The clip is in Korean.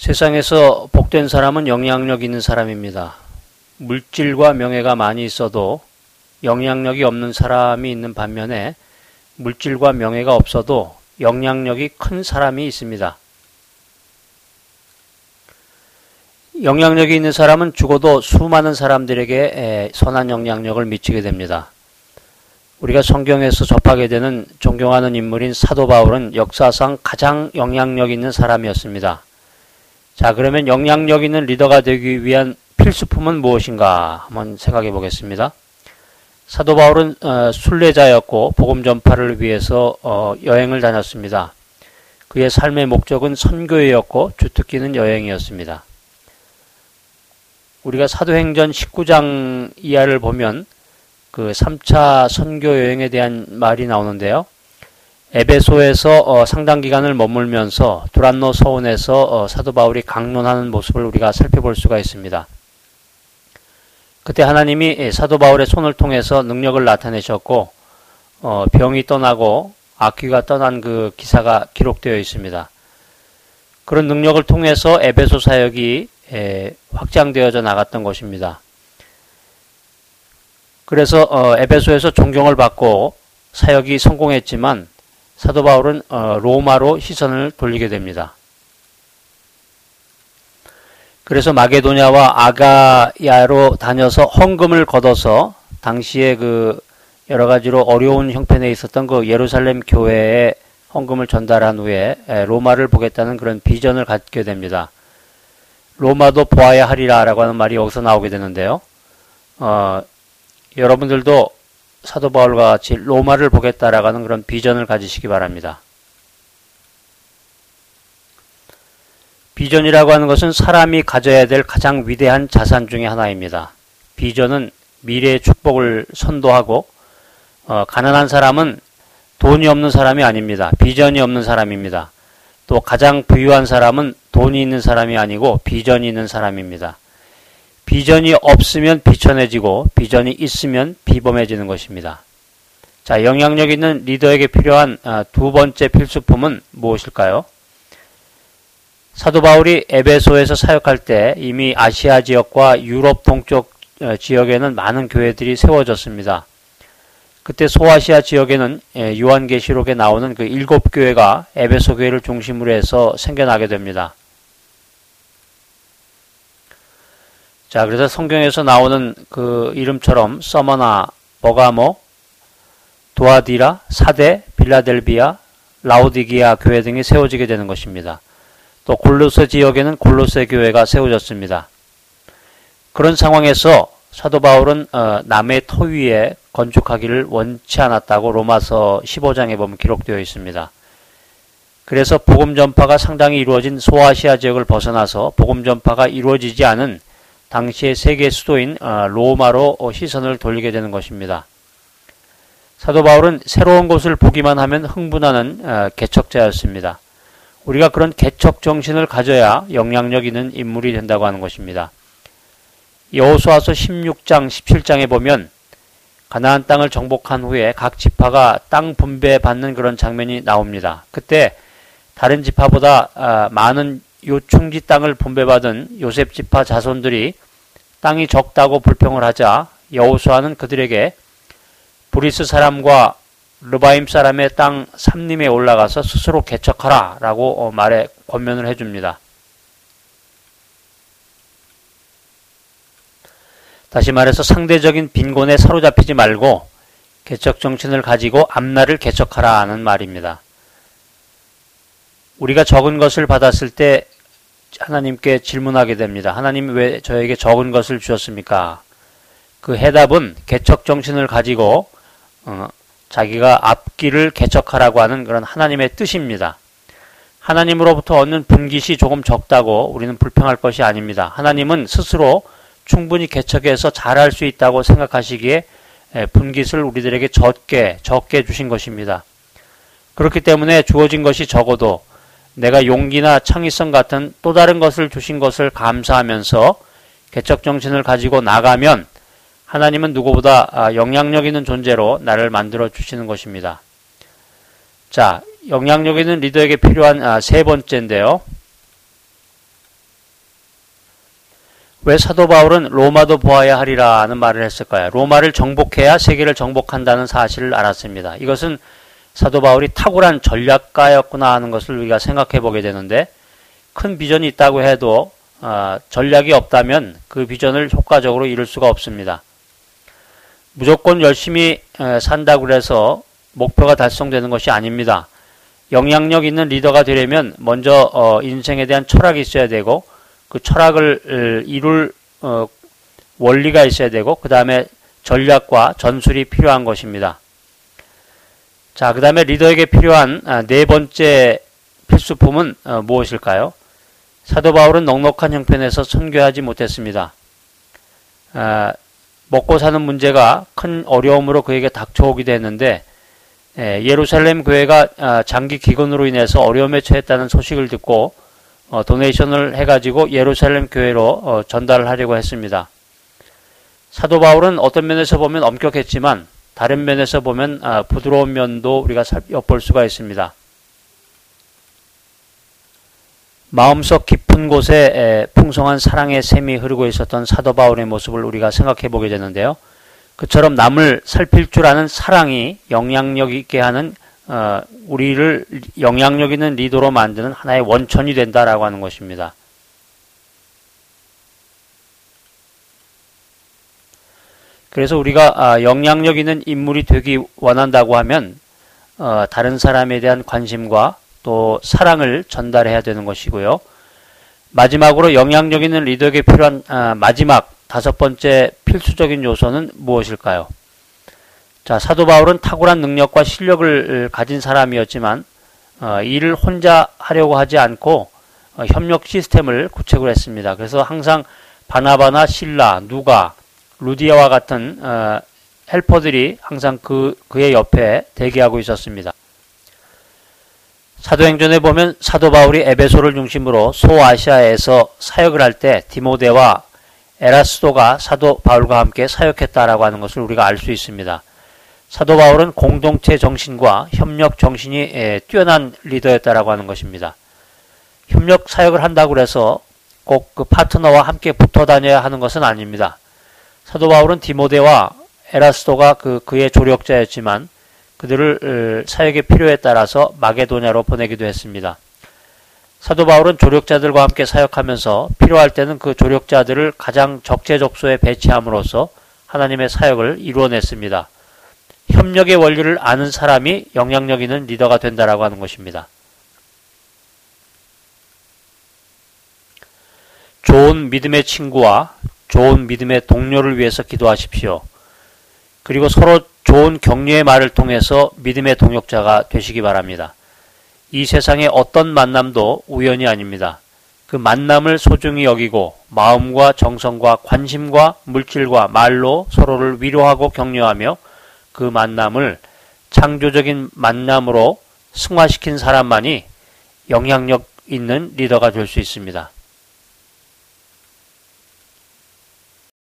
세상에서 복된 사람은 영향력 있는 사람입니다. 물질과 명예가 많이 있어도 영향력이 없는 사람이 있는 반면에 물질과 명예가 없어도 영향력이 큰 사람이 있습니다. 영향력이 있는 사람은 죽어도 수많은 사람들에게 선한 영향력을 미치게 됩니다. 우리가 성경에서 접하게 되는 존경하는 인물인 사도 바울은 역사상 가장 영향력 있는 사람이었습니다. 자, 그러면 영향력 있는 리더가 되기 위한 필수품은 무엇인가 한번 생각해 보겠습니다. 사도 바울은 순례자였고 복음 전파를 위해서 여행을 다녔습니다. 그의 삶의 목적은 선교였고 주특기는 여행이었습니다. 우리가 사도행전 19장 이하를 보면 그 3차 선교 여행에 대한 말이 나오는데요. 에베소에서 상당 기간을 머물면서 두란노 서원에서 사도 바울이 강론하는 모습을 우리가 살펴볼 수가 있습니다. 그때 하나님이 사도 바울의 손을 통해서 능력을 나타내셨고 병이 떠나고 악귀가 떠난 그 기사가 기록되어 있습니다. 그런 능력을 통해서 에베소 사역이 확장되어져 나갔던 것입니다. 그래서 에베소에서 존경을 받고 사역이 성공했지만 사도 바울은 로마로 시선을 돌리게 됩니다. 그래서 마게도냐와 아가야로 다녀서 헌금을 걷어서 당시에 그 여러 가지로 어려운 형편에 있었던 그 예루살렘 교회에 헌금을 전달한 후에 로마를 보겠다는 그런 비전을 갖게 됩니다. 로마도 보아야 하리라 라고 하는 말이 여기서 나오게 되는데요. 여러분들도 사도 바울과 같이 로마를 보겠다라고 하는 그런 비전을 가지시기 바랍니다. 비전이라고 하는 것은 사람이 가져야 될 가장 위대한 자산 중에 하나입니다. 비전은 미래의 축복을 선도하고 가난한 사람은 돈이 없는 사람이 아닙니다. 비전이 없는 사람입니다. 또 가장 부유한 사람은 돈이 있는 사람이 아니고 비전이 있는 사람입니다. 비전이 없으면 비천해지고 비전이 있으면 비범해지는 것입니다. 자, 영향력 있는 리더에게 필요한 두 번째 필수품은 무엇일까요? 사도 바울이 에베소에서 사역할 때 이미 아시아 지역과 유럽 동쪽 지역에는 많은 교회들이 세워졌습니다. 그때 소아시아 지역에는 요한계시록에 나오는 그 7교회가 에베소 교회를 중심으로 해서 생겨나게 됩니다. 자, 그래서 성경에서 나오는 그 이름처럼 서머나, 버가모, 도아디라, 사데, 빌라델비아, 라오디기아 교회 등이 세워지게 되는 것입니다. 또 골로새 지역에는 골로새 교회가 세워졌습니다. 그런 상황에서 사도 바울은 남의 터 위에 건축하기를 원치 않았다고 로마서 15장에 보면 기록되어 있습니다. 그래서 복음 전파가 상당히 이루어진 소아시아 지역을 벗어나서 복음 전파가 이루어지지 않은 당시의 세계 수도인 로마로 시선을 돌리게 되는 것입니다. 사도 바울은 새로운 곳을 보기만 하면 흥분하는 개척자였습니다. 우리가 그런 개척 정신을 가져야 영향력 있는 인물이 된다고 하는 것입니다. 여호수아서 16장, 17장에 보면 가나안 땅을 정복한 후에 각 지파가 땅 분배받는 그런 장면이 나옵니다. 그때 다른 지파보다 많은 요충지 땅을 분배받은 요셉 지파 자손들이 땅이 적다고 불평을 하자 여호수아는 그들에게 브리스 사람과 르바임 사람의 땅 삼림에 올라가서 스스로 개척하라 라고 말에 권면을 해줍니다. 다시 말해서 상대적인 빈곤에 사로잡히지 말고 개척 정신을 가지고 앞날을 개척하라 하는 말입니다. 우리가 적은 것을 받았을 때 하나님께 질문하게 됩니다. 하나님 왜 저에게 적은 것을 주셨습니까? 그 해답은 개척 정신을 가지고 자기가 앞길을 개척하라고 하는 그런 하나님의 뜻입니다. 하나님으로부터 얻는 분깃이 조금 적다고 우리는 불평할 것이 아닙니다. 하나님은 스스로 충분히 개척해서 잘할 수 있다고 생각하시기에 분깃을 우리들에게 적게 주신 것입니다. 그렇기 때문에 주어진 것이 적어도 내가 용기나 창의성 같은 또 다른 것을 주신 것을 감사하면서 개척 정신을 가지고 나가면 하나님은 누구보다 영향력 있는 존재로 나를 만들어 주시는 것입니다. 자, 영향력 있는 리더에게 필요한 세 번째인데요. 왜 사도 바울은 로마도 보아야 하리라는 말을 했을까요? 로마를 정복해야 세계를 정복한다는 사실을 알았습니다. 이것은 사도 바울이 탁월한 전략가였구나 하는 것을 우리가 생각해 보게 되는데, 큰 비전이 있다고 해도 전략이 없다면 그 비전을 효과적으로 이룰 수가 없습니다. 무조건 열심히 산다고 해서 목표가 달성되는 것이 아닙니다. 영향력 있는 리더가 되려면 먼저 인생에 대한 철학이 있어야 되고, 그 철학을 이룰 원리가 있어야 되고, 그 다음에 전략과 전술이 필요한 것입니다. 자, 그 다음에 리더에게 필요한 네 번째 필수품은 무엇일까요? 사도 바울은 넉넉한 형편에서 선교하지 못했습니다. 먹고 사는 문제가 큰 어려움으로 그에게 닥쳐오기도 했는데, 예루살렘 교회가 장기 기근으로 인해서 어려움에 처했다는 소식을 듣고 도네이션을 해가지고 예루살렘 교회로 전달을 하려고 했습니다. 사도 바울은 어떤 면에서 보면 엄격했지만 다른 면에서 보면 부드러운 면도 우리가 엿볼 수가 있습니다. 마음속 깊은 곳에 풍성한 사랑의 샘이 흐르고 있었던 사도 바울의 모습을 우리가 생각해 보게 되는데요. 그처럼 남을 살필 줄 아는 사랑이 영향력 있게 하는 우리를 영향력 있는 리더로 만드는 하나의 원천이 된다라고 하는 것입니다. 그래서 우리가 영향력 있는 인물이 되기 원한다고 하면 다른 사람에 대한 관심과 또 사랑을 전달해야 되는 것이고요. 마지막으로 영향력 있는 리더에게 필요한 마지막 다섯 번째 필수적인 요소는 무엇일까요? 자, 사도 바울은 탁월한 능력과 실력을 가진 사람이었지만 일을 혼자 하려고 하지 않고 협력 시스템을 구축을 했습니다. 그래서 항상 바나바나 실라, 누가, 루디아와 같은 헬퍼들이 항상 그의 옆에 대기하고 있었습니다. 사도행전에 보면 사도 바울이 에베소를 중심으로 소아시아에서 사역을 할 때 디모데와 에라스도가 사도 바울과 함께 사역했다라고 하는 것을 우리가 알 수 있습니다. 사도 바울은 공동체 정신과 협력 정신이 뛰어난 리더였다라고 하는 것입니다. 협력 사역을 한다고 해서 꼭 그 파트너와 함께 붙어 다녀야 하는 것은 아닙니다. 사도 바울은 디모데와 에라스도가 그의 조력자였지만 그들을 사역의 필요에 따라서 마게도냐로 보내기도 했습니다. 사도 바울은 조력자들과 함께 사역하면서 필요할 때는 그 조력자들을 가장 적재적소에 배치함으로써 하나님의 사역을 이루어냈습니다. 협력의 원리를 아는 사람이 영향력 있는 리더가 된다라고 하는 것입니다. 좋은 믿음의 친구와 좋은 믿음의 동료를 위해서 기도하십시오. 그리고 서로 좋은 격려의 말을 통해서 믿음의 동역자가 되시기 바랍니다. 이 세상의 어떤 만남도 우연이 아닙니다. 그 만남을 소중히 여기고 마음과 정성과 관심과 물질과 말로 서로를 위로하고 격려하며 그 만남을 창조적인 만남으로 승화시킨 사람만이 영향력 있는 리더가 될 수 있습니다.